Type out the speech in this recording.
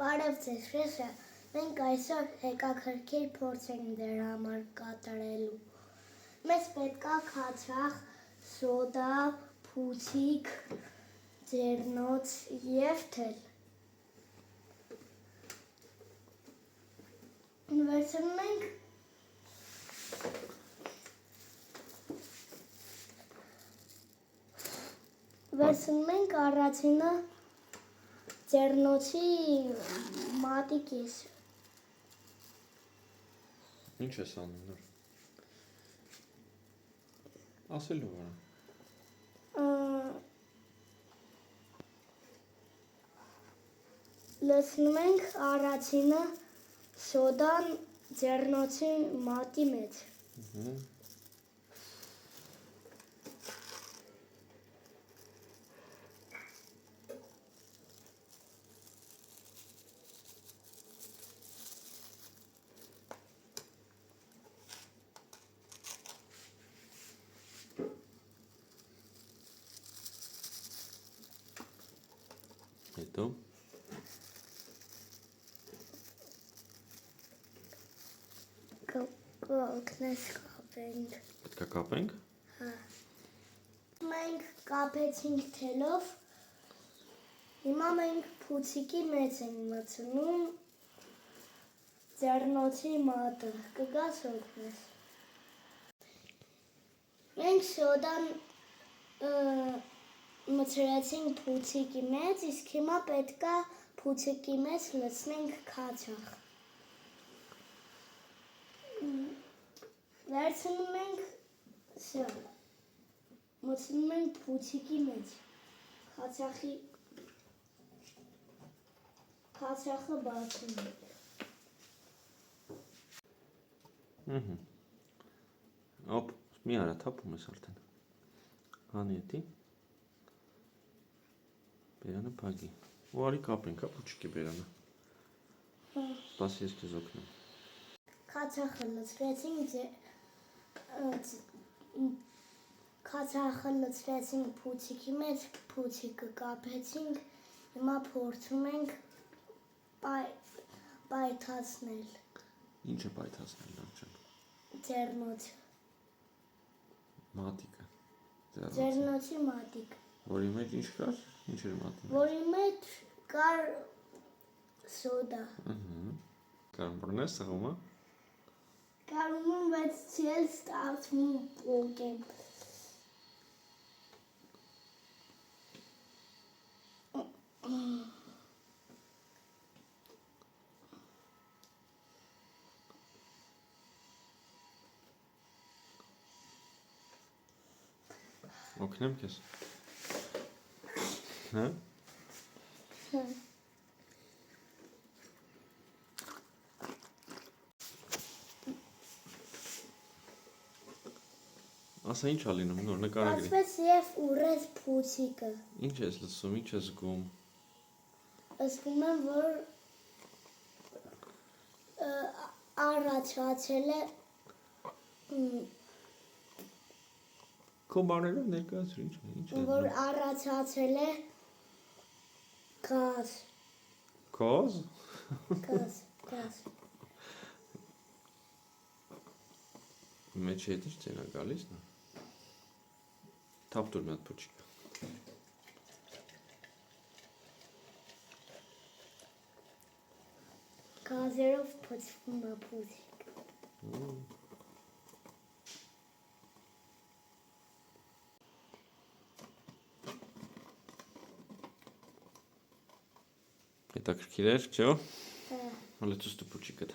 Բարև ձեզ, Շեշը, մենք այսօր հետաքրքիր փորձ ենք ձեր համար կատարելու։ Մեզ պետք է քացախ, սոդա, փուցիկ, ջեռնոց և թել։ Վերցնում ենք առաջինը ջեռնոցի մատի կեսը։ Ինչ ես անում նոր։ Ասելու վրա։ Լցնում ենք առաջինը սոդան ջեռնոցի մատի մեջ։ Հետո Կօգնես կապենք։ պետք է կապենք։ Հա։ Մենք կապեցինք թելով, հիմա մենք փուցիկի մեջ ենք մտցնում ջեռնոցի մատը, կգաս օգնես։ Մենք սոդան մտցրեցինք փուցիկի մեջ, իսկ հիմա պետք է փուցիկի մեջ լցնենք քացախ։ Վերցնում ենք սա, մտցնում ենք փուցիկի մեջ, քացախը բացում ենք։ Օպ, մի արա թափում ես արդեն։ Հանի էտի։ Բերանը փագի։ Ու արի կապենք, հա, փուչիկի բերանը։ Սպասի ես քեզ օգնեմ։ Քացախը լցրեցինք փուցիկի մեջ, փուցիկը կապեցինք, հիմա փորձում ենք պայթացնել։ Ինչ է պայթացնել, լավ ջան։ Ջեռնոցը։ Մատիկը։ Ջեռնոցի մատիկը։ Որի մեջ ինչ կար։ Ինչ էր մատիկը։ Որի մեջ կար սոդա։ Կարմրն է սղում, հա։ Կարմրում, բայց չի էլ ստացվում պոկեմ։ Օգնեմ քեզ։ Հա։ Ասա ինչ ա լինում, նոր նկարագրի։ Ասպես և ուռեց փուցիկը։ Ինչ ես լսում, ինչ ես զգում։ Զգում եմ, որ առաջացել է Քո բաներով ներկայացրու, ինչ է։ Որ առաջացել է գազ։ Գազ։ Գազ։ Մեջ հետ ինչ ցենա գալիս նա։ Թափ տուր մի հատ փուչիկ։ Գազերով փչվում է փուցիկ։ Հետաքրքիր էր, չէ՞։ Հա։ Հələ ցույց տու փուչիկդ։